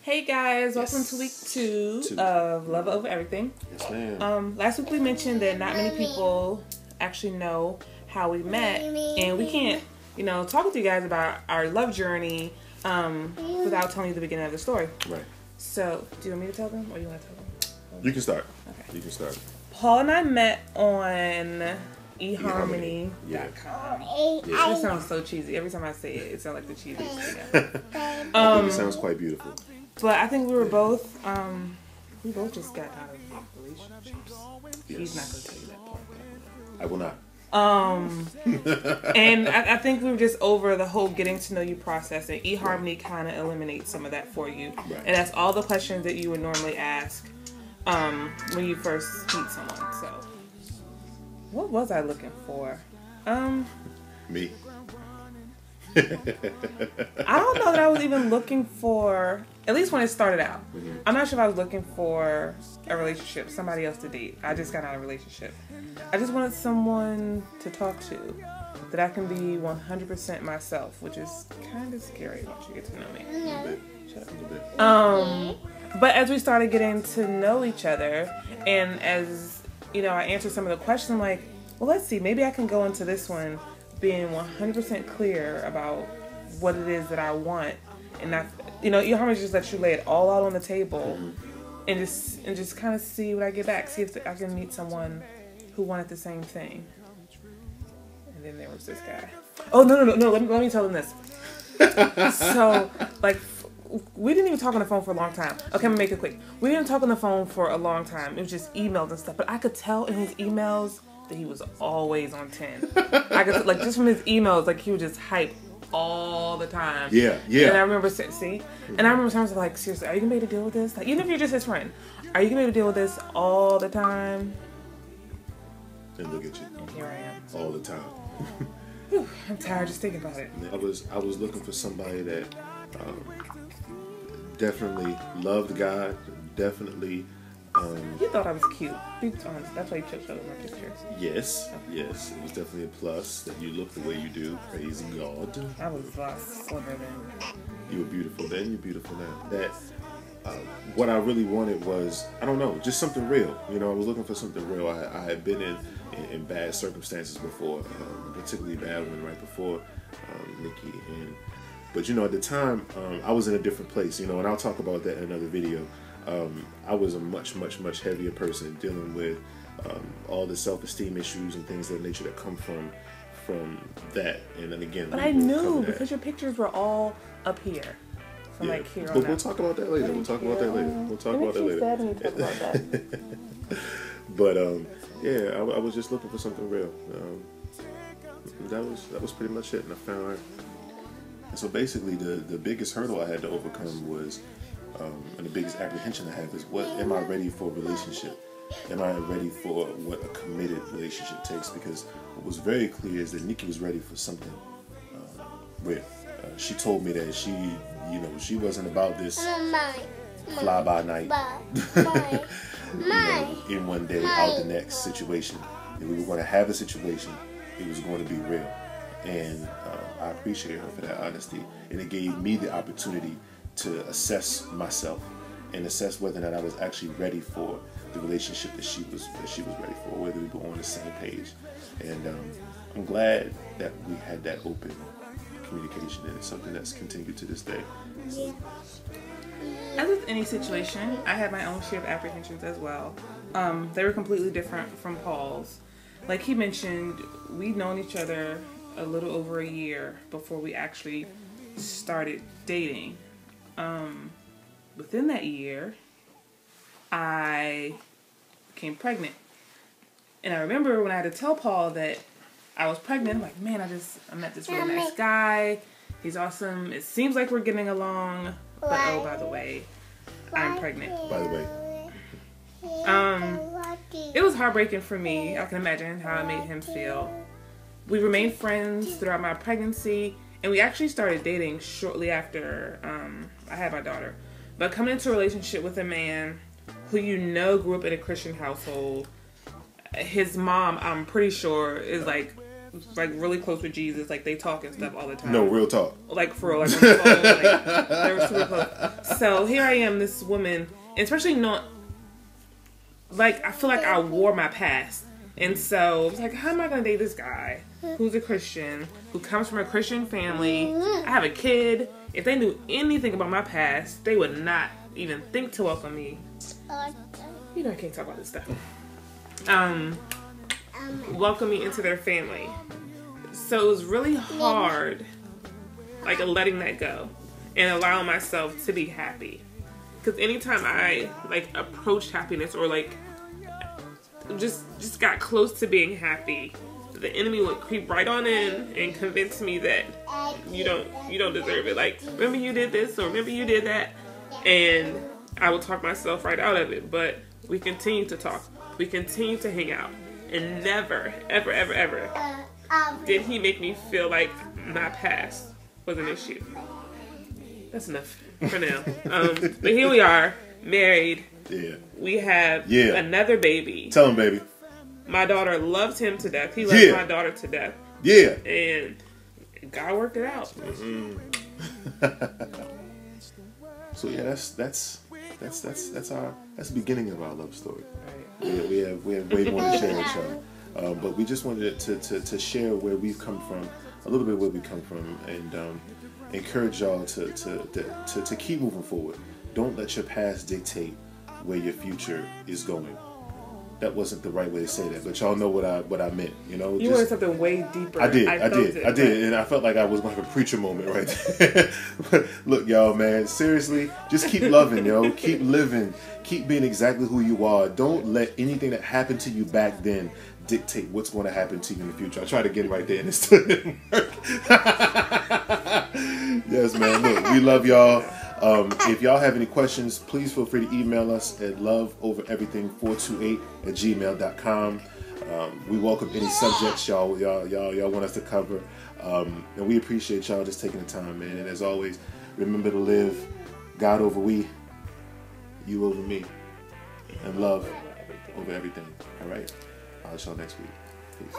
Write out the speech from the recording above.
Hey guys, welcome to week two of Love Over Everything. Yes, ma'am. Last week we mentioned that not many people actually know how we met, and we can't, talk with you guys about our love journey without telling you the beginning of the story. Right. So, do you want me to tell them, or you want to tell them? You can start. Okay. You can start. Paul and I met on eHarmony.com. Yeah. It sounds so cheesy. Every time I say it, it sounds like the cheesiest thing ever. It sounds quite beautiful. But I think we both just got out of relationships. Yes. He's not going to tell you that part. I will not. And I think we were just over the whole getting to know you process, and eHarmony kind of eliminates some of that for you. Right. And that's all the questions that you would normally ask when you first meet someone. So, what was I looking for? Me. I don't know that I was even looking for, at least when it started out. Mm-hmm. I'm not sure if I was looking for a relationship, somebody else to date. I just got out of a relationship. I just wanted someone to talk to that I can be 100% myself, which is kind of scary once you get to know me. A little bit. Shut up. A little bit. But as we started getting to know each other, and as, I answered some of the questions, I'm like, well, let's see, maybe I can go into this one being 100% clear about what it is that I want. And eHarmony just lets you lay it all out on the table, and just kind of see what I get back. See if I can meet someone who wanted the same thing. And then there was this guy. Oh, no. Let me tell them this. So, we didn't even talk on the phone for a long time. Okay, I'm gonna make it quick. We didn't talk on the phone for a long time. It was just emails and stuff. But I could tell in his emails that he was always on 10. I could, just from his emails, he would just hype all the time. Yeah. And I remember, and I remember times like, seriously, are you gonna be able to deal with this? Even if you're just his friend, are you gonna be able to deal with this all the time? And look at you. And here I am. All the time. Whew, I'm tired just thinking about it. I was looking for somebody that definitely loved God, definitely. You thought I was cute. Be honest. That's why you chose my pictures. Yes. It was definitely a plus that you look the way you do. Praise God. I was slimmer then. You were beautiful then. You're beautiful now. That what I really wanted was, I don't know, just something real. I was looking for something real. I had been in bad circumstances before, particularly bad one right before Nikki. But at the time, I was in a different place. And I'll talk about that in another video. I was a much heavier person dealing with all the self-esteem issues and things of that nature that come from that. And then again, but I knew because your pictures were all up here. So here on we'll talk about that later. We'll talk about that later. But I was just looking for something real. That was pretty much it, and I found her. And so basically, the biggest hurdle I had to overcome was. And the biggest apprehension I have is, what am I ready for a relationship? Am I ready for what a committed relationship takes? Because what was very clear is that Nikki was ready for something real. She told me that she wasn't about this fly by night, in one day, out the next situation. If we were going to have a situation, it was going to be real. And I appreciate her for that honesty. And it gave me the opportunity to assess myself and assess whether or not I was actually ready for the relationship that she was ready for, whether we were on the same page. And I'm glad that we had that open communication, and it's something that's continued to this day. So. As with any situation, I had my own share of apprehensions as well. They were completely different from Paul's. Like he mentioned, we'd known each other a little over a year before we actually started dating. Within that year, I became pregnant. And I remember when I had to tell Paul that I was pregnant, I'm like, man, I met this really nice guy. He's awesome. It seems like we're getting along. But oh, by the way, I'm pregnant. By the way. It was heartbreaking for me. I can imagine how it made him feel. We remained friends throughout my pregnancy. And we actually started dating shortly after I had my daughter. But coming into a relationship with a man who grew up in a Christian household, his mom, I'm pretty sure, is really close with Jesus. They talk and stuff all the time. No, real talk. For real, on the phone. They were super close. so here I am, this woman, and especially not, like, I feel like I wore my past. And so, it's like, how am I going to date this guy who's a Christian, who comes from a Christian family? I have a kid. If they knew anything about my past, they would not even think to welcome me. You know I can't talk about this stuff. Welcome me into their family. So it was really hard, like, letting that go and allowing myself to be happy. Because anytime I, like, approached happiness or, like, just got close to being happy, the enemy would creep right on in and convince me that you don't deserve it. Like, remember you did this, or remember you did that, and I would talk myself right out of it. But we continue to talk, we continue to hang out, and never, ever, ever, ever did he make me feel like my past was an issue. That's enough for now. But here we are, married. Yeah. We have another baby. Tell him, baby. My daughter loves him to death. He loves my daughter to death. Yeah. And God worked it out. Mm-hmm. So yeah, that's the beginning of our love story. Right. We have way more to share with y'all. But we just wanted to share where we've come from, a little bit where we come from, and encourage y'all to keep moving forward. Don't let your past dictate where your future is going. That wasn't the right way to say that, but y'all know what I meant. You know, you wanted something way deeper. I did, and I felt like I was going to have a preacher moment right there. But look, y'all, man, seriously, just keep loving, yo, keep living, keep being exactly who you are. Don't let anything that happened to you back then dictate what's going to happen to you in the future. I tried to get it right there, and it still didn't work. Yes, man. Look, we love y'all. If y'all have any questions, please feel free to email us at loveovereverything428@gmail.com. We welcome any subjects y'all want us to cover, and we appreciate y'all just taking the time, man. And as always, remember to live God over we, you over me, and love over everything. All right, I'll see y'all next week. Peace.